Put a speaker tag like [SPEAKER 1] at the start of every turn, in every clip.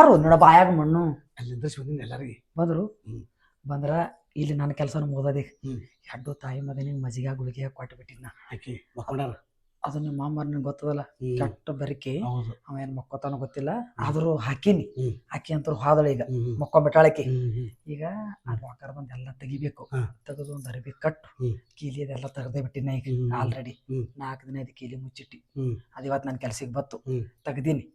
[SPEAKER 1] ಬಾರು ನೋಡ ಬಾಯಾಗ ಮಣ್ಣು
[SPEAKER 2] ಅಲ್ಲಿಂದ ಬಂದಿನ ಎಲ್ಲರಿಗೆ
[SPEAKER 1] ಬಂದ್ರು ಬಂದ್ರ ಇಲ್ಲಿ ನನ್ನ ಕೆಲಸ ಮುಗ್ದದಿ ಎಡ್ಡು ತಾಯಿ ಮಗನಿಗೆ ಮಜ್ಜಿಗೆ ಗುಳಿಗೆ ಕೊಟ್ಟು ಬಿಟ್ಟಿದ್ನ
[SPEAKER 2] ಆಕಿ ಮಕ್ಕೊಂಡಾರ
[SPEAKER 1] ಅದು ನಿಮ್ಮ ಮಾಮರ್ ನಿನ್ ಗೊತ್ತದಲ್ಲ ಕೆಟ್ಟ ಬೆರಕೆ
[SPEAKER 2] ಹೌದು
[SPEAKER 1] ಅವ ಏನ್ ಮಕ್ಕೋತಾನ ಗೊತ್ತಿಲ್ಲ ಆದ್ರೂ ಹಾಕಿನಿ ಹಾಕಿ ಅಂತ ಹೋದಳ ಈಗ
[SPEAKER 2] ಹ್ಮ್
[SPEAKER 1] ಮಕ್ಕೊಂಬಿಟ್ಟಾಳಕಿ ಈಗ ಆ ವಾಕರ್ ಬಂದ್ ಎಲ್ಲಾ ತೆಗಿಬೇಕು
[SPEAKER 2] ಹಾ.
[SPEAKER 1] ತೆಗೆದು ಒಂದ್ ಅರಿವಿ ಕಟ್ಟು ಕೀಲಿ ಅದೆಲ್ಲ ತೆಗ್ದೇ ಬಿಟ್ಟಿನ ಈಗ ಆಲ್ರೆಡಿ 4 ದಿನ ಇದು ಕೀಲಿ ಮುಚ್ಚಿಟ್ಟಿ ಅದ್ ಇವತ್ ನನ್ ಕೆಲ್ಸಕ್ಕೆ ಬತ್ತು ತೆಗ್ದೀನಿ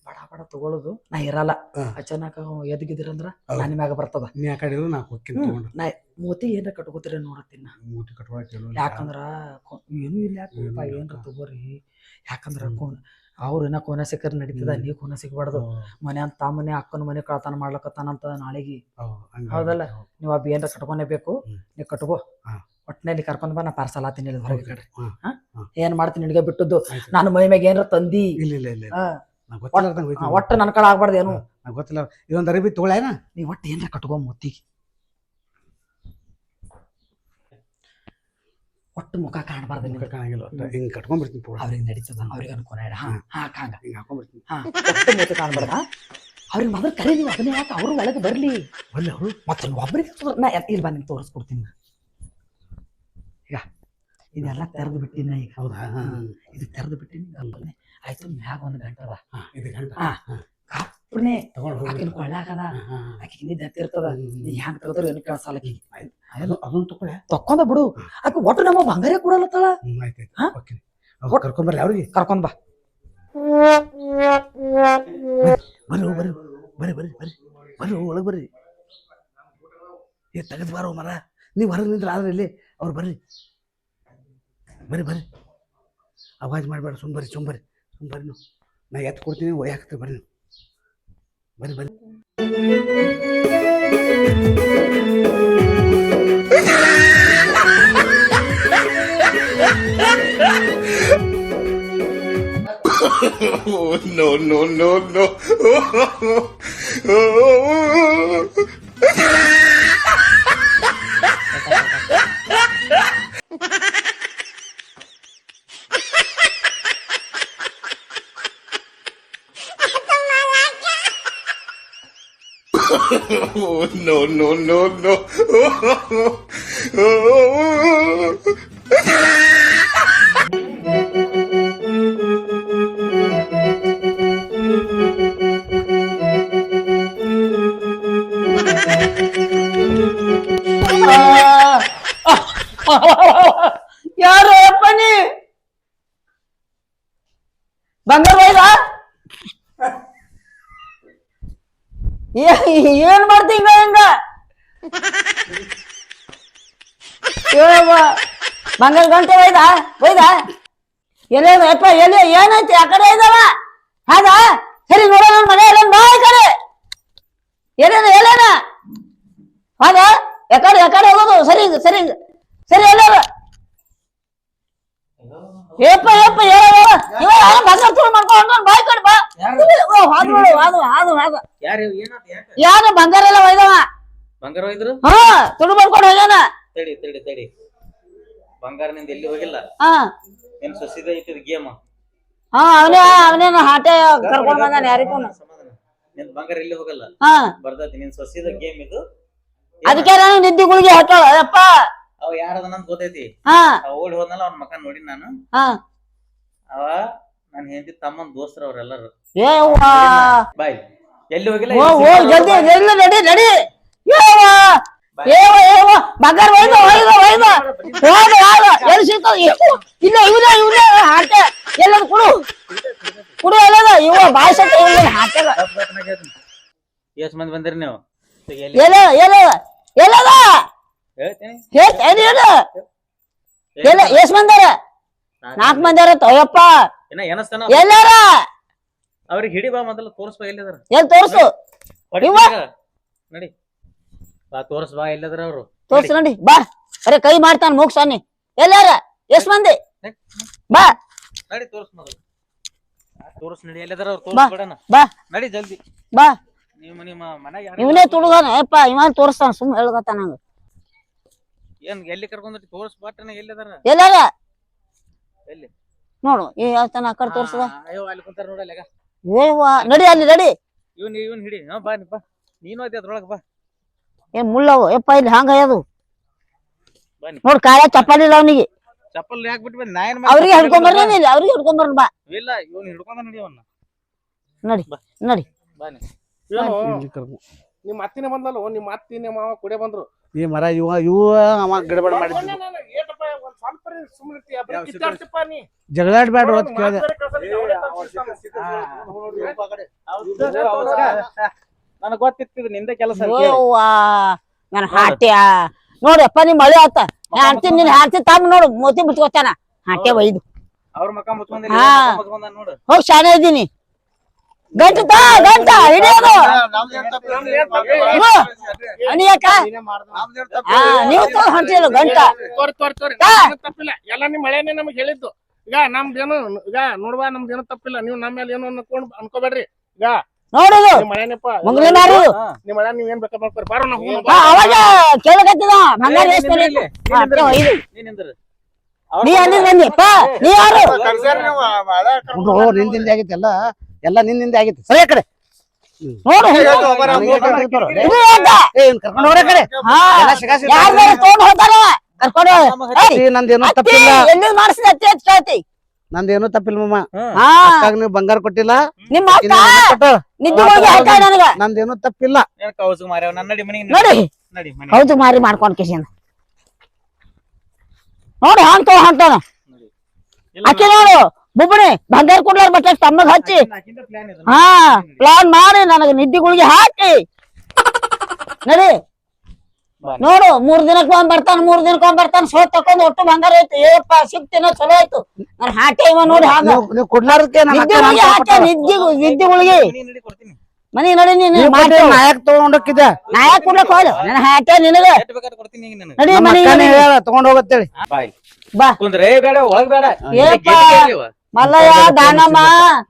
[SPEAKER 1] ಬಡ ಬಡ ತಗೊಳುದು ನಾ ಇರಲ್ಲ ಅಚಾನಕ್ ಎದ್ಗಿದ್ರಂದ್ರ ನನ್ನ ಮ್ಯಾಗ ಬರ್ತದ
[SPEAKER 2] ನೀ ಆ ಕಡೆ ನಾ ಹೋಗ್ತೀನಿ ತಗೊಂಡು
[SPEAKER 1] ನಾ ಮೂತಿ ಏನ್ರ ಕಟ್ಕೋತೀರ ನೋಡತ್ತೀನಿ
[SPEAKER 2] ಮೂತಿ ಕಟ್ಕೊಳಕ್ಕೆ
[SPEAKER 1] ಯಾಕಂದ್ರ ಏನು ಇಲ್ಲ ಯಾಕಪ್ಪ ಏನ್ರ ತಗೋರಿ ಯಾಕಂದ್ರ ಅವ್ರು ಇನ್ನ ಕೋನ ಸಿಕ್ಕರ್ ನಡೀತದ ನೀ ಕೋನ ಸಿಗ್ಬಾರ್ದು ಮನೆ ಅಂತ ಮನೆ ಅಕ್ಕನ ಮನೆ ಕಳ್ತನ ಮಾಡ್ಲಕತ್ತಾನಂತ ನಾಳೆಗಿ ಹೌದಲ್ಲ ನೀವ್ ಒಬ್ಬ ಏನ್ರ ಕಟ್ಕೊನೇಬೇಕು ನೀ ಕಟ್ಕೋ ಒಟ್ಟಿನಲ್ಲಿ ಕರ್ಕೊಂಡ್ ಬಾ ನಾ ಪಾರ್ಸಲ್ ಆತೀನಿ ಹೊರಗೆ ಕಡೆ ಏನ್ ಮಾಡ್ತೀನಿ ನಿನಗೆ ಬಿಟ್ಟದ್ದು ನಾನು ಮೈ ಮ್ಯಾಗ ಏನ್ರ ತಂದಿ ಒಟ್ಟು ನನ್ ಕಡೆ ಆಗ್ಬಾರ್ದು ಏನು
[SPEAKER 2] ಗೊತ್ತಿಲ್ಲ ಇದೊಂದು ಅರಿವಿ ತಗೊಳ್ಳೇನ
[SPEAKER 1] ನೀ ಒಟ್ಟು ಏನ್ರ ಕಟ್ಕೋ ಮುತ್ತಿಗೆ ಒಟ್ಟು ಮುಖ ಕಾಣಬಾರ್ದು
[SPEAKER 2] ಕಾಣಂಗಿಲ್ಲ ಹಿಂಗ್ ಕಟ್ಕೊಂಡ್ಬಿಡ್ತೀನಿ
[SPEAKER 1] ಅವ್ರಿಗೆ ನಡೀತದ ಅವ್ರಿಗೆ ಅನ್ಕೋಣ ಹಾಂಗ
[SPEAKER 2] ಹಿಂಗ್ ಹಾಕೊಂಡ್ಬಿಡ್ತೀನಿ
[SPEAKER 1] ಒಟ್ಟು ಮುಖ ಕಾಣಬಾರ್ದ ಅವ್ರಿಗೆ ಮೊದಲು ಕರಿ ನೀವು ಅದನ್ನ ಯಾಕೆ ಅವ್ರ ಒಳಗೆ ಬರ್ಲಿ
[SPEAKER 2] ಬರ್ಲಿ ಅವರು
[SPEAKER 1] ಮತ್ತೆ ಒಬ್ಬರಿಗೆ ನಾ ಇಲ್ಲಿ ಬಾ ನಿಮ್ಗೆ ತೋರಿಸ್ಕೊಡ್ತೀನಿ ಈಗ ಇದೆಲ್ಲ ತೆರೆದು ಬಿಟ್ಟಿನ ಈಗ
[SPEAKER 2] ಹೌದಾ
[SPEAKER 1] ಇದು ತೆರೆದು ಬಿಟ್ಟಿನಿ ಅಲ್ಪನೆ ಆಯ್ತು ಮ್ಯಾಗ ಒಂದು ಗಂಟೆ ಅದ
[SPEAKER 2] ಇದು ಗಂಟ
[SPEAKER 1] ಕಪ್ಪನೆ ಆಕಿನ ಕೊಳ್ಳಾಗದ ಆಕಿ ನಿದ್ದೆ ಹತ್ತಿರ್ತದ ನೀ ಹ್ಯಾಂಗ ತೆಗೆದ್ರು ಏನು ಕೇಳಿಸಲ್ಲ ಆಕಿ
[SPEAKER 2] ಅದನ್ನ ತಗೊಳ್ಳೆ
[SPEAKER 1] ತಕ್ಕೊಂಡ ಬಿಡು ಆಕೆ ಒಟ್ಟು ನಮ್ಮ ಬಂಗಾರೇ ಕೊಡಲತ್ತಾಳ
[SPEAKER 2] ಆಯ್ತಾಯ್ತು ಕರ್ಕೊಂಬರ್ರಿ ಅವ್ರಿಗೆ
[SPEAKER 1] ಕರ್ಕೊಂಡ್ ಬಾ
[SPEAKER 2] ಬರ್ರಿ ಬರ್ರಿ ಬರ್ರಿ ಬರ್ರಿ ಬರ್ರಿ ಬರ್ರಿ ಒಳಗೆ ಬರ್ರಿ ತೆಗೆದು ಬಾರೋ ಮರ ನೀವು ಹೊರಗೆ ನಿಂತ್ರ ಆದ್ರೆ ಇಲ್ಲಿ ಅವ್ರು ಬರ್ರಿ ಬರ್ರಿ ಬರ್ರಿ ಅವಾಜ್ ಮಾಡಬೇಡ ಸುಂಬರಿ ಸುಂಬರಿ ಸುಂಬರಿ ನಾ ಎತ್ತು ಕೊಡ್ತೀನಿ ಒಯ್ಯಾಕ್ತೀವಿ ಬರ್ರಿ ಬರ್ರಿ ಬರ್ರಿ
[SPEAKER 3] No, no, no, no. No, no, no, no.
[SPEAKER 1] ಯಾರು ಅಪ್ಪನಿ ಬಂಗಾರ ಒಯ್ದ ಏನ್ ಮಾಡ್ತೀಗ ಹಂಗ ಬಂಗಾರ ಗಂಟೆ ಒಯ್ದ ಒಯ್ದ ಎಲ್ಲಿ ಅಪ್ಪ ಎಲ್ಲಿ ಏನೈತಿ ಆ ಕಡೆ ಇದಾವ ಹೌದ ಸರಿ ನೋಡ ನನ್ನ ಮನೆ ಎಲ್ಲ ಬಾ ಈ ಕಡೆ ಎಲ್ಲೇನ ಎಲ್ಲೇನ ಹೌದ ಯಾಕಡೆ ಯಾಕಡೆ ಹೋಗೋದು ಸರಿ ಸರಿ ಸರಿ ಎಲ್ಲ ಏಪ್ಪ ಏಪ್ಪ ಬಂಗಾರ ತೋಳ ಮಾಡ್ಕೊಂಡು ಬಾಯ್ ಕಡೆ ಬಾ ಯಾರು ಬಂಗಾರ ಎಲ್ಲ ಒಯ್ದವ
[SPEAKER 4] ಬಂಗಾರ ಒಯ್ದ್ರು
[SPEAKER 1] ಹಾ ತುಡು ಮಾಡ್ಕೊಂಡು ಹೋಗ್ಯಾನ
[SPEAKER 4] ತಡಿ ತಡಿ ತಡಿ ಬಂಗಾರ ನಿಂದ ಎಲ್ಲಿ ಹೋಗಿಲ್ಲ ಏನ್ ಸೊಸಿದ ಐತಿ ಗೇಮ್
[SPEAKER 1] ಹಾ ಅವನೇನು ಹಾಟೆ ಕರ್ಕೊಂಡ್ ಬಂದಾನ ಯಾರಿಗೂ
[SPEAKER 4] ನಿನ್ ಬಂಗಾರ ಎಲ್ಲಿ ಹೋಗಲ್ಲ ಬರ್ತೈತಿ ನಿನ್ ಸೊಸಿದ ಗೇಮ್ ಇದು
[SPEAKER 1] ಅದಕ್ಕೆ ನಾನು ನಿದ್ದೆ ಗುಳಿಗೆ ಹಾಕೋಳ ಅಪ್ಪ
[SPEAKER 4] ಅವ ಯಾರದನಂತ ಗೊತ್ತೈತಿ ಓಡಿ ಹೋದ್ನಲ್ಲ ಅವ್ನ ಮಕ್ಕ ನೋಡಿ ನಾನು ಅವ ನನ್ ಹೆಂಡತಿ ತಮ್ಮನ್ ದೋಸ್ತರ ಅವ್ರೆಲ್ಲರು ಬಾಯ್ ಎಲ್ಲಿ ಹೋಗಿಲ್ಲ
[SPEAKER 1] ಜಲ್ದಿ ನಡಿ ನಡಿ ಬಂಗಾರ ಒಯ್ದ ಒಯ್ದ ಒಯ್ದ ಹೋದ ಯಾರು ಎಲ್ಲಿ ಸಿಗ್ತದ ಇಲ್ಲ ಇವನೇ ಇವನೇ ಹಾಟೆ ಎಲ್ಲದ ಕುಡು ಕುಡು ಎಲ್ಲದ ಇವ ಬಾಯ್ಸ ಹಾಟೆಗ
[SPEAKER 4] ಎಷ್ಟ್ ಮಂದಿ ಬಂದಿರಿ ನೀವು
[SPEAKER 1] ಎಲ್ಲ ಎಲ್ಲ ಎಲ್ಲದ
[SPEAKER 4] ಹೇಳ್ತೀನಿ
[SPEAKER 1] ಎಲ್ಲ ಎಷ್ಟ್ ಮಂದಾರ 4 ಮಂದಾರ ಅಯ್ಯಪ್ಪ ಎಲ್ಲಾರ
[SPEAKER 4] ಅವ್ರಿಗೆ ಹಿಡಿ ಬಾ ಮೊದಲು ತೋರ್ಸ್ಬಾ ಎಲ್ಲಿದಾರ
[SPEAKER 1] ಎಲ್ಲಿ ತೋರ್ಸು
[SPEAKER 4] ನಡಿ ಬಾ ತೋರ್ಸ್ ಬಾ ಎಲ್ಲಿದಾರ ಅವ್ರು
[SPEAKER 1] ತೋರ್ಸು ನಡಿ ಬಾ ಅರೆ ಕೈ ಮಾಡ್ತಾನ ಮುಗ್ಸಾನಿ ಎಲ್ಲಾರ ಎಷ್ಟ್ ಮಂದಿ ಬಾ
[SPEAKER 4] ನಡಿ ತೋರ್ಸ್ ಮೊದಲು ತೋರ್ಸ್ ನಡಿ ಎಲ್ಲಿದಾರ ಅವ್ರು ತೋರ್ಸ್ಬಿಡಣ
[SPEAKER 1] ಬಾ
[SPEAKER 4] ನಡಿ ಜಲ್ದಿ
[SPEAKER 1] ಬಾ
[SPEAKER 4] ನೀವು ನಿಮ್ಮ ಮನೆಗೆ
[SPEAKER 1] ಇವನೇ ತುಡುಗಾನ ಯಪ್ಪ ಇವ ತೋರಿಸ್ತಾನ ಸುಮ್ ಹೇಳ್ಗತ್ತ ನಂಗ
[SPEAKER 4] ಏನ್ ಎಲ್ಲಿ ಕರ್ಕೊಂಡ್ರಿ ತೋರ್ಸ್ ಬಾಟನ ಎಲ್ಲಿದಾರ
[SPEAKER 1] ಎಲ್ಲಾರ
[SPEAKER 4] ಎಲ್ಲಿ
[SPEAKER 1] ನೋಡು ಈ ಯಾವತನ ಆ ಕಡೆ ತೋರ್ಸದ
[SPEAKER 4] ಅಯ್ಯೋ ಅಲ್ಲಿ ಕುಂತಾರ ನೋಡಲ್ಲ
[SPEAKER 1] ಏವಾ ನಡಿ ಅಲ್ಲಿ ನಡಿ
[SPEAKER 4] ಇವ್ನ್ ಹಿಡಿ ಬಾ ನೀ ಬಾ ನೀನು ಅದೇ ಅದ್ರೊಳಗ ಬಾ
[SPEAKER 5] ಏನ್ ಮುಳ್ಳವು ಯಪ್ಪ ಇಲ್ಲಿ ಹಂಗ ಅದು
[SPEAKER 4] ಬನ್ನಿ.
[SPEAKER 5] ನೋಡ್ ಕಾಲ ಚಪ್ಪಲಿ ಇಲ್ಲ ಅವನಿಗೆ
[SPEAKER 4] ಚಪ್ಪಲ್ ಯಾಕೆ ಬಿಟ್ಟು ಬಂದಿ ನಾ ಏನ್
[SPEAKER 5] ಅವ್ರಿಗೆ ಹಿಡ್ಕೊಂಬರ್ರಿ ಇಲ್ಲ ಅವ್ರಿಗೆ ಹಿಡ್ಕೊಂಬರ್ರಿ ಬಾ
[SPEAKER 4] ಇಲ್ಲ ಇವ್ನು ಹಿಡ್ಕೊಂಡ ನಡಿ ಅವನ್ನ
[SPEAKER 5] ನಡಿ ನಡಿ
[SPEAKER 4] ಬಾನಿ
[SPEAKER 6] ನಿಮ್ಮ ಅತ್ತಿನೇ ಬಂದಲ್ಲ ನಿಮ್ಮ ಅತ್ತಿನೇ ಮಾವ ಕುಡೆ ಬಂದ್ರು
[SPEAKER 2] ಈ ಮರ ಇವ ಅವ ಗಡಬಡ ಮಾಡಿದ್ದ
[SPEAKER 6] ಏಟಪ್ಪ ಒಂದ್ ಸ್ವಲ್ಪ ಸುಮ್ಮನೆ ಕಿತ್ತಾಡ್ತಿಪ್ಪ ನೀ
[SPEAKER 2] ಜಗಳಾಡ್ಬೇಡ್ರಿ ಅಂತ ಕೇಳ್ದೆ
[SPEAKER 4] ನನಗ್ ಗೊತ್ತಿತ್ತು ನಿಂದ ಕೆಲಸ
[SPEAKER 5] ಓವಾ ನನ್ನ ಹಾಟ್ಯ ನೋಡಪ್ಪ ನಿಮ್ ಮಳೆ ಆತ ಹಾಡ್ತೀನಿ ನೀನ್ ಹಾಡ್ತೀನಿ ತಮ್ಮ ನೋಡು ಮೋತಿ ಮುಚ್ಕೋತಾನ ಹಾಟ್ಯ ಒಯ್ದು
[SPEAKER 4] ಅವ್ರ ಮಕ್ಕ ಮುಚ್ಕೊಂಡಿಲ್ಲ
[SPEAKER 5] ಹಾ.
[SPEAKER 4] ಮುಚ್ಕೊಂಡ ನೋಡು
[SPEAKER 5] ಹೋಗಿ ಶಾನೆ ಇದ್ದೀನಿ ಗಂಟ ಹಿಡಿಯೋದು ಅಣಿಯಕ್ಕ ನೀವು ತೋ ಹೊಂಟಿಲ್ಲ ಗಂಟ
[SPEAKER 6] ತೋರಿ ತಪ್ಪಿಲ್ಲ ಎಲ್ಲ ನಿಮ್ ಮಳೆನೇ ನಮಗ್ ಹೇಳಿದ್ದು ಈಗ ನಮ್ದೇನು ಈಗ ನೋಡ್ವಾ ನಮ್ದೇನು ತಪ್ಪಿಲ್ಲ ನೀವು ನಮ್ಮ ಮೇಲೆ ಏನು ಅನ್ಕೋಬೇಡ್ರಿ ಈಗ
[SPEAKER 5] ನೋಡುದು
[SPEAKER 6] ನಿಮ್ ಮಳೆನಪ್ಪ
[SPEAKER 5] ಮುಂಗ್ಲಿ ಮಾರು
[SPEAKER 6] ನಿಮ್ ಮಳೆ ನೀವ್ ಏನ್ ಬೇಕಾ ಮಾಡ್ಕೊರಿ ಬಾರೋ ನಾವು
[SPEAKER 5] ಅವಾಗ ಕೇಳಕತ್ತಿದ ಬಂಗಾರ ಎಷ್ಟು ಒಯ್ದು ನೀ ಅಂದಿದ್ ಬಂದಿಪ್ಪ ನೀ ಯಾರು
[SPEAKER 2] ನಿಂದಿಂದ ಆಗೈತಿ ಎಲ್ಲ ನಿನ್ನಿಂದ ಆಗೈತಿ ಸರಿ ಆ ಕಡೆ
[SPEAKER 5] ನೋಡು ಇದು ಯಾಕ?
[SPEAKER 2] ಕರ್ಕೊಂಡು ಹೋಗ್ರ ಕಡೆ
[SPEAKER 5] ಹಾ
[SPEAKER 2] ಎಲ್ಲ ಸಿಗಾಸಿ
[SPEAKER 5] ಯಾರ್ ಬೇರೆ ತಗೊಂಡ್ ಹೋಗ್ತಾರ ಕರ್ಕೊಂಡು
[SPEAKER 2] ನಂದೇನೋ
[SPEAKER 5] ಅತ್ತಿ
[SPEAKER 2] ತಪ್ಪಿಲ್ಲ
[SPEAKER 5] ಎಲ್ಲಿ ಮಾಡಿಸಿದ ಅತ್ತಿ ಅಂತ ಕೇಳ್ತಿ
[SPEAKER 2] ನಂದೇನೋ ತಪ್ಪಿಲ್ಲ ಮಮ್ಮ
[SPEAKER 5] ಹಾ
[SPEAKER 2] ಅಕ್ಕಾಗ ನೀವು ಬಂಗಾರ ಕೊಟ್ಟಿಲ್ಲ
[SPEAKER 5] ನಿಮ್ಮ ಅಕ್ಕ
[SPEAKER 2] ಕೊಟ್ಟ
[SPEAKER 5] ನಿದ್ದೆ ಹೋಗಿ ಹಾಕ ನನಗ
[SPEAKER 2] ನಂದೇನೋ ತಪ್ಪಿಲ್ಲ
[SPEAKER 4] ಕೌಸು ಮಾರ್ಯಾವ ನನ್ನ ನಡಿ ಮನೆಗೆ
[SPEAKER 5] ನೋಡಿ
[SPEAKER 4] ನಡಿ ಮನೆ
[SPEAKER 5] ಹೌದು ಮಾರಿ ಮಾಡ್ಕೊಂಡ್ ಕಿಶನ್ ನೋಡಿ ಹಾಂಗ್ ಹೊಂಟಾನ ಅಕ್ಕಿ ನೋಡು ಬುಬ್ಬಣಿ ಬಂಗಾರ ಕೊಡ್ಲಾರ ಬಟ್ಟೆ ತಮ್ಮಗ್ ಹಚ್ಚಿ ಹಾ ಪ್ಲಾನ್ ಮಾಡಿ ನನಗ ನಿದ್ದಿಗಳಿಗೆ ಹಾಕಿ ನಡಿ ನೋಡು 3 ದಿನಕ್ಕೊಂದ್ ಬರ್ತಾನ ಸೋತ್ ತಕೊಂಡ್ ಒಟ್ಟು ಬಂಗಾರ ಐತಿ ಏಪ್ಪ ಸಿಕ್ತಿನ ಚಲೋ ಆಯ್ತು ನನ್ ಹಾಟೆ ಇವ ನೋಡಿ ಹಾಗ
[SPEAKER 2] ನೀವು ಕೊಡ್ಲಾರ್ದಕ್ಕೆ
[SPEAKER 5] ನಿದ್ದಿಗಳಿಗೆ ಹಾಕ ನಿದ್ದಿಗಳಿಗೆ
[SPEAKER 4] ನಡಿ ಕೊಡ್ತೀನಿ
[SPEAKER 5] ಮನಿ ನೋಡಿ ನೀನು ಮಾಡಿ
[SPEAKER 2] ನಾಯಕ್ ತಗೊಂಡೋಗಿದ್ದೆ
[SPEAKER 5] ನಾಯಕ್ ಕೊಡ್ಲಕ್ ಹೋದ ನನ್ನ ಹಾಟೆ ನಿನಗ
[SPEAKER 4] ಎಷ್ಟು ಬೇಕಾದ್ರೆ ಕೊಡ್ತೀನಿ ಈಗ ನನಗೆ
[SPEAKER 5] ನಡಿ ಮನಿ
[SPEAKER 2] ಹೇಳ ತಗೊಂಡ್ ಹೋಗತ್ತೇಳಿ
[SPEAKER 4] ಬಾಯ್
[SPEAKER 5] ಬಾ
[SPEAKER 4] ಕುಂದ್ರೆ ಬೇಡ ಒಳಗ್ ಬೇಡ
[SPEAKER 5] ಏಪ್ಪ ಮಲ್ಲಯ್ಯ ದಾನಮ್ಮ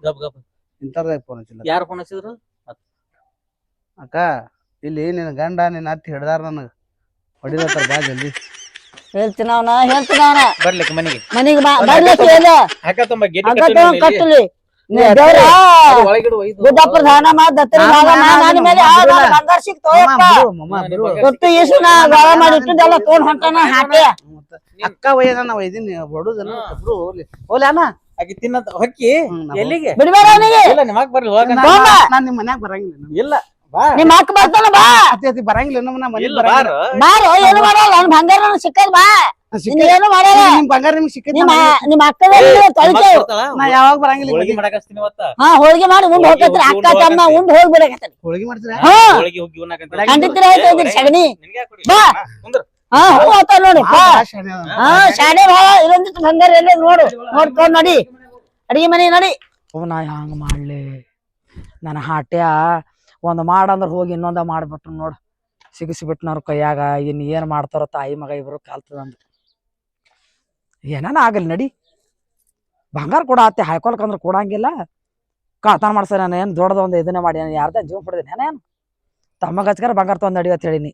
[SPEAKER 4] ಗಪ್ ಗಪ್
[SPEAKER 2] ಇಂತರ್ದಾಗ ಫೋನ್ ಹಚ್ಚಿಲ್ಲ
[SPEAKER 4] ಯಾರು ಫೋನ್ ಹಚ್ಚಿದ್ರು
[SPEAKER 2] ಅಕ್ಕ ಇಲ್ಲಿ ನಿನ್ನ ಗಂಡ ನಿನ್ನ ಅತ್ತಿ ಹಿಡ್ದಾರ ನನಗ ಹೊಡಿಲತ್ತಾರ ಬಾ ಜಲ್ದಿ
[SPEAKER 5] ಹೇಳ್ತೀನಿ ಅವನ
[SPEAKER 4] ಬರ್ಲಿಕ್ಕೆ ಮನೆಗೆ
[SPEAKER 5] ಮನಿಗ್ ಬರ್ಲಿಕ್ಕೆ ಹೇಳ
[SPEAKER 4] ಹಾಕ ತುಂಬ ಗೆಟ್
[SPEAKER 5] ಕಟ್ಟಲಿ ದೇವ್ರ
[SPEAKER 4] ಒಳಗಿಡು ಒಯ್ದು
[SPEAKER 5] ಗುಡ್ಡಪ್ಪ ದಾನಮ್ಮ ದತ್ತರಿ ಭಾಗಮ್ಮ ನನ್ನ ಮೇಲೆ ಬಂಗಾರ ಸಿಕ್ತೋಯಪ್ಪ ಒಟ್ಟು ಈಸು ನಾ ಗಾಳ ಮಾಡಿ ಇಟ್ಟಿದ್ದೆಲ್ಲ ತಗೊಂಡ್ ಹೊಂಟಾನ ಹಾಟೆ
[SPEAKER 2] ಅಕ್ಕ ಒಯ್ಯದ ನಾವು ಇದೀನಿ ಹೊಡುದನ ಇಬ್ರು ಹೋಗ್ಲಿ ಅಣ್ಣ
[SPEAKER 4] ಆಕಿ ತಿನ್ನ ಹೊಕ್ಕಿ ಎಲ್ಲಿಗೆ
[SPEAKER 5] ಬಿಡ್ಬೇಡ ಅವನಿಗೆ
[SPEAKER 4] ಇಲ್ಲ ನಿಮ್ಮಕ್ ಬರ್ಲಿ ಹೋಗ
[SPEAKER 2] ನಾನ್ ನಿಮ್ ಮನ್ಯಾಗ ಬರಂಗಿಲ್ಲ
[SPEAKER 4] ಇಲ್ಲ ಬಾ
[SPEAKER 5] ನಿಮ್ಮ ಅಕ್ಕ ಬರ್ತಾನ ಬಾ
[SPEAKER 2] ಅತಿ ಬರಂಗಿಲ್ಲ ನಮ್ಮ ಮನೆ
[SPEAKER 4] ಇಲ್ಲ ಬಾರ
[SPEAKER 5] ಬಾರೋ ಏನು ಮಾಡಲ್ಲ ನನ್ ಬಂಗಾರ ನನಗ್ ಸಿಕ್ಕದ್ ಬಾ ಏನು ಮಾಡಲ್ಲ
[SPEAKER 2] ನಿಮ್ ಬಂಗಾರ ನಿಮ್ಗೆ ಸಿಕ್ಕಿದ್
[SPEAKER 5] ನಿಮ್ಮ ಅಕ್ಕದ ತೊಳಿಕೆ
[SPEAKER 2] ನಾ ಯಾವಾಗ ಬರಂಗಿಲ್ಲ
[SPEAKER 4] ಹೋಳಿಗೆ ಮಾಡಕಸ್ತೀನಿ ಇವತ್ತ
[SPEAKER 5] ಹಾ ಹೋಳಿಗೆ ಮಾಡಿ ಉಂಡ್ ಹೋಗತ್ರಿ ಅಕ್ಕ ತಮ್ಮ ಉಂಡ್ ಹೋಗಿ ಬಿಡಕತ್ರಿ
[SPEAKER 2] ಹೋಳಿಗೆ ಮಾಡ್ತೀರಾ
[SPEAKER 5] ಹಾ
[SPEAKER 4] ಹೋಳಿಗೆ ಹೋಗಿ ಉಣ್ಣಕಂತ
[SPEAKER 5] ಖಂಡಿತರ ಆಯ್ತು ಸಗಣಿ
[SPEAKER 4] ನಿನ್ಗೆ ಯಾಕೆ
[SPEAKER 5] ಬಾ
[SPEAKER 4] ಕುಂದ್ರ
[SPEAKER 5] ಹಾ ಹೋಗ್ತ ನೋಡಿ ಹಾ ಶಾಲೆ ಭಾಳ ಇದೊಂದಿತ್ತು ಬಂಗಾರ ಎಲ್ಲ ನೋಡ್ಕೊಂಡ್ ನೋಡಿ ಅಡಿಗೆ ಮನೆ ನೋಡಿ
[SPEAKER 1] ನಾ ಹಂಗ ಮಾಡ್ಲಿ ನನ್ನ ಹಾಟ್ಯ ಒಂದ್ ಮಾಡಂದ್ರ ಹೋಗಿ ಇನ್ನೊಂದ ಮಾಡ್ಬಿಟ್ರು ನೋಡು ಸಿಗಿಸಿಬಿಟ್ನವ್ರ ಕೈಯಾಗ ಇನ್ ಏನ್ ಮಾಡ್ತಾರೋ ತಾಯಿ ಮಗ ಇಬ್ರು ಕಲ್ತದಂದ ಏನಾನ ಆಗಲ್ ನಡಿ ಬಂಗಾರ ಕೊಡ ಅತ್ತೆ ಹಾಕೊಳ್ಕಂದ್ರ ಕೊಡಂಗಿಲ್ಲ ಕಾತಾನ ಮಾಡ್ಸ ನಾನು ಏನ್ ದೊಡ್ಡದ ಒಂದು ಇದನ್ನೇ ಮಾಡಿ ಯಾರ್ದ ಜೀವ ಬಿಡ್ದೇನೆ ಏನೇನು ತಮ್ಮಗ ಹಚ್ಕಾರ ಬಂಗಾರ ತೊಂದ್ ನಡಿ ಅಂತ ಹೇಳಿನಿ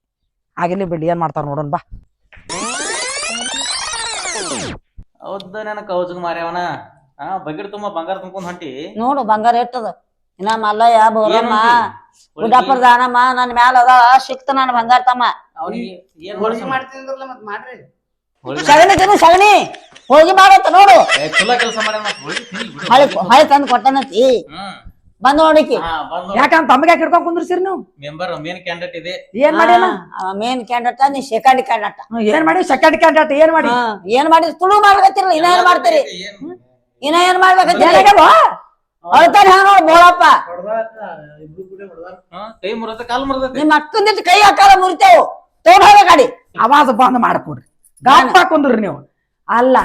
[SPEAKER 1] ಆಗಿರ್ಲಿ ಬಿಡ್ಲಿ ಏನ್ ಮಾಡ್ತಾರ ನೋಡೋಣ ಬಾ
[SPEAKER 4] ಹೌದ ನನ್ನ ಕೌಜಗ್ ಮಾರ್ಯಾವನ ಬಗಿಡ್ ತುಂಬಾ ಬಂಗಾರ ತುಂಬ್ಕೊಂಡ್ ಹೊಂಟಿ
[SPEAKER 5] ನೋಡು ಬಂಗಾರ ಇಟ್ಟದ ಇನ್ನ ಮಲ್ಲಯ್ಯ ಬೋರಮ್ಮ ಗುಡ್ಡಪ್ಪರ ದಾನಮ್ಮ ನನ್ ಮ್ಯಾಲ ಅದ ಸಿಕ್ತ ನಾನು ಬಂಗಾರ ತಮ್ಮ
[SPEAKER 4] ಅವನಿಗೆ ಏನ್
[SPEAKER 2] ಹೋಳಿಗೆ ಮಾಡ್ತೀನಿ ಮತ್ ಮಾಡ್ರಿ
[SPEAKER 5] ಸಗಣಿ ತಿನ್ನು ಸಗಣಿ ಹೋಗಿ ಮಾಡತ್ತ ನೋಡು
[SPEAKER 4] ಚಲೋ ಕೆಲಸ ಮಾಡ್ಯಾನ ಹೋಳಿಗೆ ತಿನ್ಲಿ ಬಿಡು
[SPEAKER 5] ಹೊಳೆ ತಂದು ಕೊಟ್ಟನತಿ ಬಂದ್ ನೋಡಿಕಿ
[SPEAKER 1] ಯಾಕಂತ ತಮ್ಮಗೆ ಹಿಡ್ಕೊಂಡ್ ಕುಂದ್ರಸಿರಿ ನೀವು
[SPEAKER 4] ಮೆಂಬರ್ ಮೇನ್ ಕ್ಯಾಂಡಿಡೇಟ್ ಇದೆ
[SPEAKER 1] ಏನ್ ಮಾಡಿಲ್ಲ
[SPEAKER 5] ಮೇನ್ ಕ್ಯಾಂಡಟ ನೀ ಸೆಕೆಂಡ್ ಕ್ಯಾಂಡಟ
[SPEAKER 1] ಏನ್ ಮಾಡಿ ಸೆಕೆಂಡ್ ಕ್ಯಾಂಡಿಡೇಟ್ ಏನ್ ಮಾಡಿ
[SPEAKER 5] ಏನ್ ಮಾಡಿ ತುಳು ಮಾಡ್ಲಕತ್ತಿರಲ್ಲ ಇನ್ನ ಏನ್ ಮಾಡ್ತೀರಿ
[SPEAKER 4] ಏನ್
[SPEAKER 5] ಇನ್ನ ಏನ್ ಮಾಡ್ಲಕತ್ತೀರಿ ಅಳ್ತಾನೆ ಹಾ ನೋಡ್ ಬೋಳಪ್ಪ
[SPEAKER 4] ಕೈ ಮುರದ ಕಾಲ್ ಮುರದೈತಿ
[SPEAKER 5] ನಿಮ್ ಅಕ್ಕಂದಿಟ್ಟು ಕೈ ಹಾಕಲ್ಲ ಮುರಿತೇವು ತಗೊಂಡ್ ಹೋಗ ಗಾಡಿ
[SPEAKER 1] ಆವಾಜ್ ಬಂದ್ ಮಾಡ್ಕೊಡ್ರಿ ಗಾಪ್ ಕುಂದ್ರಿ ನೀವು ಅಲ್ಲ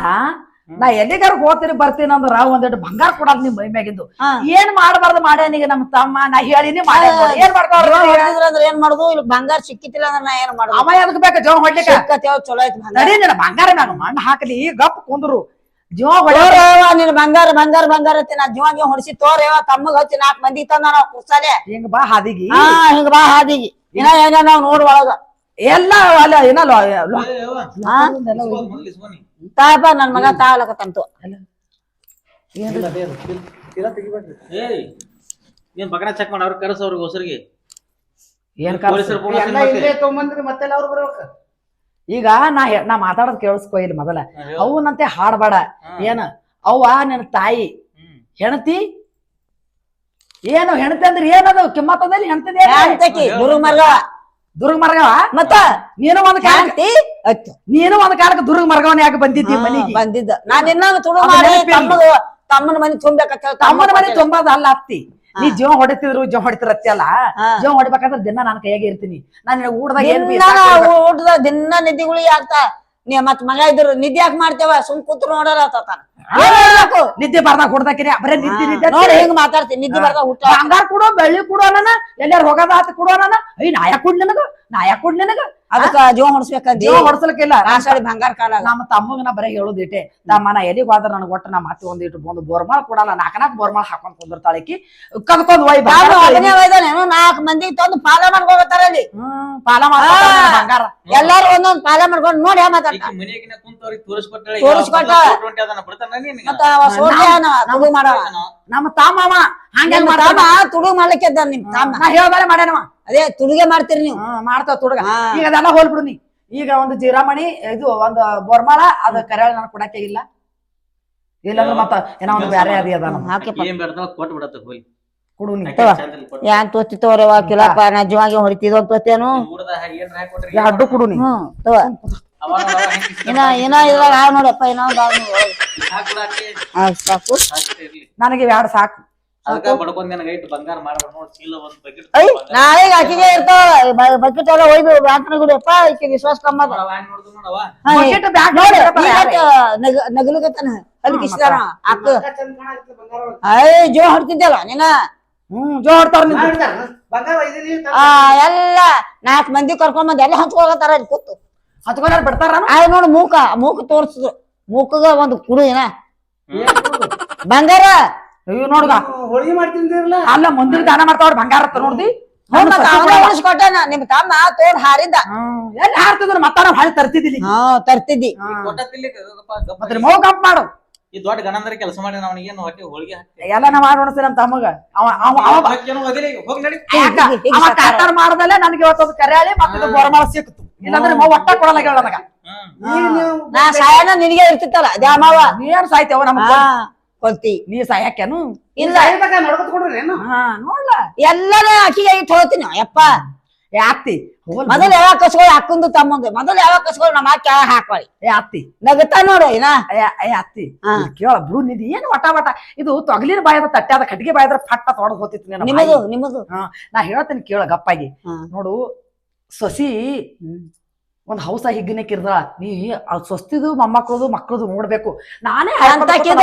[SPEAKER 1] ನಾ ಎಲ್ಲಿಗಾರ ಹೋಗ್ತೀನಿ ಬರ್ತೀನಿ ಅಂದ್ರ ಒಂದಿಟ್ಟು ಬಂಗಾರ ಕೊಡೋದ್ ನಿಮ್ ಮೈ ಮ್ಯಾಗಿಂದು ಏನ್ ಮಾಡ್ಬಾರ್ದು ಮಾಡ್ಯಾನೀಗ ನಮ್ ತಮ್ಮ ನಾ ಹೇಳಿನಿ ಮಾಡಿ ಏನ್
[SPEAKER 5] ಅಂದ್ರೆ ಏನ್ ಮಾಡುದು ಇಲ್ಲಿ ಬಂಗಾರ ಸಿಕ್ಕಿತಿಲ್ಲ ಅಂದ್ರೆ ನಾ ಏನ್ ಮಾಡುದು
[SPEAKER 1] ಅವ ಎದಕ್ ಬೇಕ ಜೀವ ಹೊಡ್ಲಿಕ್ಕ
[SPEAKER 5] ಸಿಕ್ಕತ್ತೇವ್ ಚಲೋ ಐತಿ ಬಂಗಾರ
[SPEAKER 1] ನಡಿ ನಿನ್ನ ಬಂಗಾರ ಮ್ಯಾಗ ಮಣ್ಣು ಹಾಕಲಿ ಗಪ್ ಕುಂದ್ರು ಜೀವ
[SPEAKER 5] ತೋರೇವ ನಿನ್ ಬಂಗಾರ ಬಂಗಾರ ಬಂಗಾರ ಐತಿ ನಾ ಜೀವಂಗಿ ಹೊಡಿಸಿ ತೋರೇವ ತಮ್ಮಗ್ ಹಚ್ಚಿ 4 ಮಂದಿ ತಂದ ನಾವ್ ಕುರ್ಸಾಲೆ
[SPEAKER 1] ಹಿಂಗ ಬಾ ಹಾದಿಗಿ
[SPEAKER 5] ಹಾ ಹಿಂಗ ಬಾ ಹಾದಿಗಿ ಇನ್ನ ಏನ ನಾವ್ ನೋಡ್ ಒಳಗ
[SPEAKER 1] ಎಲ್ಲ ಅಲ್ಲ ಏನಲ್ಲ
[SPEAKER 5] ತಾಯಪ್ಪ ನನ್ ಮಗ ತಾಳಕತ್ತಂತು
[SPEAKER 4] ಏನ್ ಬಗನ ಚೆಕ್ ಮಾಡಿ ಅವ್ರ ಕರೆಸ ಅವ್ರಿಗೆ ಹೊಸರಿಗೆ
[SPEAKER 1] ಏನ್
[SPEAKER 4] ಪೊಲೀಸರು ಫೋನ್
[SPEAKER 2] ಎಲ್ಲ ಇಲ್ಲೇ ತೊಗೊಂಬಂದ್ರಿ ಮತ್ತೆಲ್ಲ ಅವ್ರು ಬರ್ಬೇಕು.
[SPEAKER 1] ಈಗ ನಾ ಮಾತಾಡೋದ್ ಕೇಳಿಸ್ಕೊ ಇಲ್ಲಿ ಮೊದಲ ಅವನಂತೆ ಹಾಡ್ಬೇಡ. ಏನ ಅವ್ವ ನಿನ್ನ ತಾಯಿ ಹೆಣತಿ ಏನು ಹೆಣತಿ ಅಂದ್ರೆ ಏನದು ಕಿಮ್ಮತ್ತದಲ್ಲಿ ಹೆಣ್ತದ ದುರ್ಗ ಮರ್ಗವ
[SPEAKER 5] ಮತ್ತ
[SPEAKER 1] ನೀನು ಒಂದ್ ಕಾಲಕ್ಕೆ ದುರ್ಗ ಮರ್ಗವನ ಯಾಕೆ ಬಂದಿದ್ದಿ ಮನಿಗೆ
[SPEAKER 5] ಬಂದಿದ್ದ ನಾನ್ ಇನ್ನ ತುಳು ಮಾಡಿ ತಮ್ಮನ ಮನಿ ತುಂಬೇಕಂತ
[SPEAKER 1] ತಮ್ಮನ ಮನೆ ತುಂಬಾದ ಅಲ್ಲ ಅತ್ತಿ ನೀ ಜೀವ ಹೊಡಿತಿರತ್ತಿ ಅಲ್ಲ ಜೀವ ಹೊಡಿಬೇಕಾದ್ರೆ ದಿನ ನಾನು ಕೈಯಾಗೆ ಇರ್ತೀನಿ ನಾನು ಊಟದಾಗ ಏನ್
[SPEAKER 5] ಊಟದ ದಿನ ನಿದ್ದಿಗುಳಿ ಆಗ್ತಾ ನೀ ಮತ್ ಮಗ ಇದ್ರು ನಿದ್ದೆ ಯಾಕೆ ಮಾಡ್ತೇವ ಸುಮ್ ಕೂತ್ರು ನೋಡಲ್ಲ
[SPEAKER 1] ನಿದ್ದೆ ಬರ್ದಾಗ ಹೊಡ್ದಾಕಿರಿ ಬರೇ ನಿದ್ದೆ
[SPEAKER 5] ನೋಡಿ ಹೆಂಗ್ ಮಾತಾಡ್ತೀನಿ ನಿದ್ದೆ ಬರ್ದಾಗ ಊಟ
[SPEAKER 1] ಬಂಗಾರ ಕೊಡು ಬೆಳ್ಳಿ ಕೊಡು ಅನ್ನ ಎಲ್ಲಾರು ಹೋಗದ ಆತ ಕೊಡು ಅನ್ನ ಐ ನಾಯ ಕೊಡ್ ನಿನಗ
[SPEAKER 5] ಅದಕ್ಕ ಜೀವ ಹೊಡ್ಸ್ಬೇಕಂತ
[SPEAKER 1] ಜೀವ ಹೊಡ್ಸಲಕ್ಕಿಲ್ಲ
[SPEAKER 5] ರಾಸಾಳಿ ಬಂಗಾರ ಕಾಲ
[SPEAKER 1] ನಮ್ಮ ತಮ್ಮಗ ನಾ ಬರೀ ಹೇಳುದಿಟ್ಟೆ ತಮ್ಮ ನಾ ಎಲ್ಲಿಗೆ ಹೋದ್ರ ನನಗೆ ಒಟ್ಟು ನಾ ಮತ್ತೆ ಒಂದಿಟ್ಟು ಬಂದು ಬೋರ್ಮಾಳ ಕೊಡಲ್ಲ ನಾಲ್ಕನಾಕ್ ಬೋರ್ಮಾಳ ಹಾಕೊಂಡ್ ಕುಂದಿರ್ತಾಳಕಿ ಕದ್ಕೊಂಡ್
[SPEAKER 5] ಒಬ್ಬನೇ ಒಯ್ದಾನೇನು 4 ಮಂದಿಗೆ ತಂದು ಪಾಲ ಮಾಡ್ಕೋತಾರ ಅಲ್ಲಿ
[SPEAKER 1] ಪಾಲ ಬಂಗಾರ
[SPEAKER 5] ಎಲ್ಲಾರು ಒಂದೊಂದ್ ಪಾಲ ಮಾಡ್ಕೊಂಡು ನೋಡಿ ಮಾತಾಡ್ತಾರ
[SPEAKER 4] ಮನೆಯಾಗಿನ ಕುಂತವ್ರಿಗೆ ತೋರಿಸ್ಕೊಟ್ಟಾಳೆ
[SPEAKER 5] ತೋರಿಸ್ಕೊಟ್ಟ. ಮತ್ತ ತುಡು ಮಾಡವ
[SPEAKER 1] ನಮ್ಮ ತಾಮವ ಹಂಗೆ
[SPEAKER 5] ತುಡು ಮಾಡ್ಲಿಕ್ಕೆ ನಿಮ್ ತಮ್ಮ
[SPEAKER 1] ನಾ ಹೇಳ್ದಾರೆ ಮಾಡ್ಯಾನವ
[SPEAKER 5] ಅದೇ ತುಡುಗೆ ಮಾಡ್ತೀರಿ ನೀವು
[SPEAKER 1] ಮಾಡ್ತಾವ ತುಡುಗ ಈಗ ಅದೆಲ್ಲ ಹೋಲ್ಬಿಡು ನೀ ಈಗ ಒಂದು ಜೀರಾಮಣಿ ಇದು ಒಂದು ಬೋರ್ಮಾಳ ಅದು ಕರೆಯಾಳ ನಾನು ಕೊಡಕ್ಕೆ ಇಲ್ಲ ಇಲ್ಲಾಂದ್ರೆ ಮತ್ತ ಏನೋ ಒಂದು ಬ್ಯಾರೆ ಅದಿ ಅದ
[SPEAKER 4] ಏನ್ ಬೇಡ ಕೊಟ್ಟು ಬಿಡತ್ತ ಹೋಗಿ
[SPEAKER 1] ಕೊಡು ನೀ
[SPEAKER 5] ಯಾನ್ ತೋತಿ ತೋರವ ಕಿಲಪ್ಪ ನಜ್ವಾಗಿ ಹೊಡಿತಿದ್ವ ತೋತೇನು
[SPEAKER 1] ಅಡ್ಡು ಕೊಡು ನೀ
[SPEAKER 5] ಇನ್ನ ಇದ್ರಾಗ ಆಗ ನೋಡಪ್ಪ ಸಾಕು
[SPEAKER 1] ನನಗೆ ಎರಡು ಸಾಕು
[SPEAKER 5] ನಾಳೆಗ ಆಕಿಗೆ ಇರ್ತಾವ ಬಕೆಟ್ ಎಲ್ಲ ಒಯ್ದು ಬ್ಯಾಂಕ್ನ ಗುಡಿಯಪ್ಪ ಈಕೆ ವಿಶ್ವಾಸ ಕಮ್ಮದ ನಗಲುಗತ್ತಾನ ಅಲ್ಲಿ ಕಿಸಿದಾನ ಅಕ್ಕ ಜೋ ಹೊಡ್ತಿದ್ದಲ್ಲ ನೀನ
[SPEAKER 1] ಜೋ ಹೊಡ್ತಾರ
[SPEAKER 5] ಎಲ್ಲ 4 ಮಂದಿ ಕರ್ಕೊಂಡ್ ಎಲ್ಲ ಹಂಚ್ಕೊಳತಾರ ಅಲ್ಲಿ ಕೂತು
[SPEAKER 1] ಹತ್ಕೊಂಡ್ ಬಿಡ್ತಾರ
[SPEAKER 5] ನೋಡು ಮೂಕ ತೋರ್ಸಿದ್ರು ಮೂಕಗ ಒಂದು ಕುಡು ಏನ ಬಂಗಾರ
[SPEAKER 1] ಅಯ್ಯೋ ನೋಡ್ಗ
[SPEAKER 2] ಹೋಳಿಗೆ ಮಾಡ್ತಿದ್ದಿರಲ್ಲ
[SPEAKER 1] ಅಲ್ಲ ಮುಂದಿನ ದಾನ ಮಾಡ್ತಾವ್ರ ಬಂಗಾರ ನೋಡ್ದಿ
[SPEAKER 5] ಉಳಿಸ್ಕೊಟ್ಟಾನ ನಿಮ್ ತಮ್ಮ ತೋಡ್ ಹಾರಿದ್ದ
[SPEAKER 1] ಎಲ್ಲಿ ಹಾರ್ತಿದ್ರು ಮತ್ತ ನಾವು ಹಾಳಿ ತರ್ತಿದ್ದಿಲ್ಲ
[SPEAKER 5] ತರ್ತಿದ್ದಿ
[SPEAKER 1] ಮತ್ತೆ ಮೌ ಕಂಪ್ ಮಾಡು
[SPEAKER 4] ಈ ದೊಡ್ಡ ಗಣಂದ್ರ ಕೆಲಸ ಮಾಡಿ ಅವನಿಗೇನು ಹೊಟ್ಟೆ ಹೋಳಿಗೆ
[SPEAKER 1] ಎಲ್ಲ ನಾ ಮಾಡಿ ಉಣಿಸ್ತೀನಿ ನಮ್ಮ ತಮ್ಮಗ ಅವ ಕಾತಾರ ಮಾಡ್ದಲ್ಲೇ ನನಗೆ ಇವತ್ತೊಂದು ಕರೆಯಾಳಿ ಮತ್ತೆ ಬೋರ್ಮಾಳ ಸಿಕ್ತು ಇಲ್ಲಾಂದ್ರೆ ಮೌ ಒಟ್ಟ ಕೊಡಲ್ಲ ಹೇಳ ನನಗ
[SPEAKER 5] ನಾ ಸಾಯನ ನಿನಗೆ ಇರ್ತಿತ್ತಲ್ಲ ದ್ಯಾಮವ
[SPEAKER 1] ನೀನ್ ಸಾಯ್ತೇವ ನಮ್ಗ
[SPEAKER 5] ಕೊಲ್ತಿ
[SPEAKER 1] ನೀ ಸಾಯಕೇನು
[SPEAKER 5] ಇಲ್ಲ
[SPEAKER 2] ನಡ್ಕೊತ ಕೊಡ್ರಿ
[SPEAKER 1] ನೋಡ್ಲ
[SPEAKER 5] ಎಲ್ಲಾನು ಅಕ್ಕಿಗೆ ಇಟ್ಟು ಹೋಗ್ತೀನಿ ಯಪ್ಪ
[SPEAKER 1] ಅತ್ತಿ
[SPEAKER 5] ಮೊದಲು ಯಾವಾಗ ಕಸ್ಕೊಳ್ಳಿ ಅಕ್ಕಂದು ತಮ್ಮಂದು ಮೊದಲು ಯಾವಾಗ ಕಸ್ಕೊಳ್ಳಿ ನಮ್ಮ ಅಕ್ಕ ಹಾಕೊಳ್ಳಿ
[SPEAKER 1] ಅತ್ತಿ
[SPEAKER 5] ನಗುತ್ತಾ ನೋಡು ಏನ
[SPEAKER 1] ಅತ್ತಿ ಕೇಳ ಬಿಡು ನಿಧಿ ಏನು ವಟ ಇದು ತೊಗಲಿನ ಬಾಯದ ತಟ್ಟಾದ ಕಟ್ಟಿಗೆ ಬಾಯದ್ರ ಫಟ್ಟ ತೊಡದ್ ಹೋತಿತ್ತು
[SPEAKER 5] ನಿಮ್ಮದು
[SPEAKER 1] ನಾ ಹೇಳ್ತೇನೆ ಕೇಳ ಗಪ್ಪಾಗಿ ನೋಡು ಸೊಸಿ ಒಂದ್ ಹೌಸ ಹಿಗ್ಗನೆಕ್ಕಿರ್ದ ನೀ ಸ್ವಸ್ತಿದು ಮೊಮ್ಮಕ್ಕಳದು ಮಕ್ಕಳದು ನೋಡ್ಬೇಕು ನಾನೇ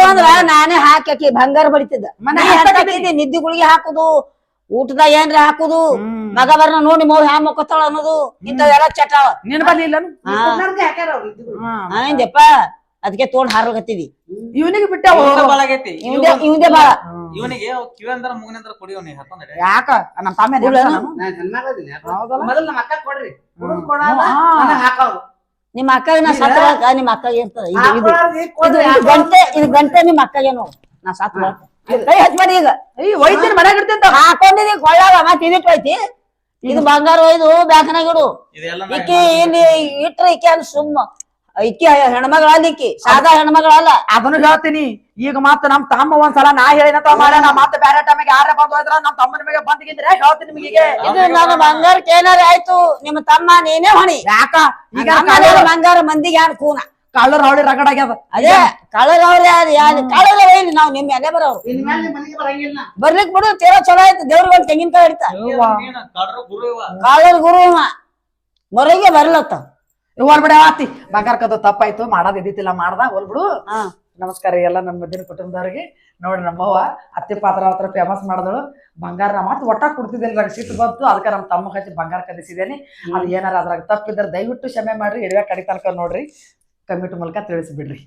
[SPEAKER 5] ಅಂದ್ರ ನಾನೇ ಹಾಕಿ ಬಂಗಾರ ಬಡಿತಿದ್ದ ನಿದ್ದಿ ಗುಳಿಗೆ ಹಾಕುದು ಊಟದಾಗ ಏನ್ರ ಹಾಕುದು ಮಗ ಬರ್ನ ನೋಡಿ ಮೌ ಹ್ಯಾ ಮಕ್ಕತ್ತಾಳ ಅನ್ನೋದು ಇಂಥವೆಲ್ಲ ಚಟಾವ
[SPEAKER 1] ನಿನ್ ಬಲ್ಲಿ ಇಲ್ಲ
[SPEAKER 5] ಹಿಂದೆಪ್ಪ ಅದಕ್ಕೆ ತೋಡ್ ಹಾರ್ಲಕತ್ತಿದಿ
[SPEAKER 1] ಇವನಿಗೆ ಬಿಟ್ಟ
[SPEAKER 5] ಇವಂದೇ ಬಾಳ
[SPEAKER 4] ಇವನಿಗೆ ಕಿವಂದ್ರ ಮುಗನಂದ್ರ ಕುಡಿಯೋನಿ ಹಾಕೊಂಡ್ರೆ
[SPEAKER 1] ಯಾಕ ನಮ್ಮ ತಮ್ಮ
[SPEAKER 2] ಮೊದಲು ನಮ್ಮ ಅಕ್ಕ ಕೊಡ್ರಿ ಹಾಕೋರು
[SPEAKER 5] ನಿಮ್ಮ ಅಕ್ಕಗ ನಾ ಸತ್ತ ನಿಮ್ಮ ಅಕ್ಕಗೆ ಇರ್ತದ ಇದು ಗಂಟೆ ನಿಮ್ಮ ಅಕ್ಕಗೆ ನೋಡು ನಾ ಸತ್ತ ಕೈ ಹಚ್ ಮಾಡಿ ಈಗ
[SPEAKER 1] ಒಯ್ತೀನಿ ಮನ್ಯಾಗ ಇಡ್ತೀನಿ
[SPEAKER 5] ಹಾಕೊಂಡಿದಿ ಕೊಳ್ಳಾಗ ಮತ್ತೆ ಇದಿಟ್ಟು ಐತಿ ಇದು ಬಂಗಾರ ಒಯ್ದು ಬ್ಯಾಂಕ್ನಾಗ ಇಡು ಈಕಿ ಇಲ್ಲಿ ಇಟ್ರ ಈಕೆ ಅನ್ ಸುಮ್ಮ ಈಕಿ ಹೆಣ್ಮಗಳಲ್ಲ ಈಕಿ ಸಾದಾ ಹೆಣ್ಮಗಳಲ್ಲ
[SPEAKER 1] ಅದನ್ನು ಹೇಳ್ತೀನಿ ಈಗ ಮತ್ತ ನಮ್ ತಮ್ಮ ಒಂದ್ಸಲ ನಾ ಹೇಳಿನಂತ ಮಾಡ ನಾ ಮತ್ತೆ ಬೇರೆ ಟೈಮಿಗೆ ಯಾರ ಬಂದ್ ಹೋದ್ರ ನಮ್ ತಮ್ಮನ ಮೇಲೆ ಬಂದಿದ್ರೆ ಹೇಳ್ತೀನಿ ನಿಮಗೆ
[SPEAKER 5] ಇದು ನನ್ನ ಬಂಗಾರಕ್ಕೆ ಏನಾರ ಆಯ್ತು ನಿಮ್ಮ ತಮ್ಮ ನೀನೇ ಹೊಣಿ
[SPEAKER 1] ಯಾಕ ಈಗ
[SPEAKER 5] ಬಂಗಾರ ಮಂದಿಗೆ ಯಾರು ಕೂನ
[SPEAKER 1] ಕಳ್ಳರ ಅವಳಿ ರಗಡ ಆಗ್ಯದ
[SPEAKER 5] ಅದೇ ಕಳ್ಳರ ಕಳ್ಳರ ಹೇಳಿ ನಾವ್ ನಿಮ್ ಎಲೆ ಬರೋರು ಬರ್ಲಿಕ್ ಬಿಡು ತೀರಾ ಚಲೋ ಆಯ್ತು ದೇವ್ರಿಗೆ ತೆಂಗಿನಕಾಯಿ ಹಿಡಿತ ಕಳ್ಳರ ಗುರು ಮೊರಗೆ ಬರ್ಲತ್ತ
[SPEAKER 1] ಹೋಲ್ಬಿಡ ಆತಿ ಬಂಗಾರ ಕದ್ದು ತಪ್ಪಾಯ್ತು ಮಾಡೋದ್ ಇದ್ದಿತ್ತಿಲ್ಲ ಮಾಡ್ದ ಹೋಲ್ಬಿಡು ನಮಸ್ಕಾರ ಎಲ್ಲ ನಮ್ಮ ಮಧ್ಯಾಹ್ನ ಕುಟುಂಬದವ್ರಿಗೆ ನೋಡ್ರಿ ನಮ್ಮವ್ವ ಅತ್ತಿ ಪಾತ್ರ ಹತ್ರ ಫೇಮಸ್ ಮಾಡಿದಳು ಬಂಗಾರ ಮತ್ತೆ ಒಟ್ಟ ಕೊಡ್ತಿದ್ದಿಲ್ಲ ನಂಗೆ ಸಿಟ್ಟು ಬಂತು ಅದಕ್ಕೆ ನಮ್ಮ ತಮ್ಮ ಹಚ್ಚಿ ಬಂಗಾರ ಕದಿಸಿದ್ದೇನೆ ಅದು ಏನಾರ ಅದ್ರಾಗ ತಪ್ಪಿದ್ರೆ ದಯವಿಟ್ಟು ಕ್ಷಮೆ ಮಾಡ್ರಿ ಇರುವೆ ಕಡಿ ತನಕ ನೋಡ್ರಿ ಕಮಿಟಿ ಮೂಲಕ ತಿಳಿಸ್ಬಿಡ್ರಿ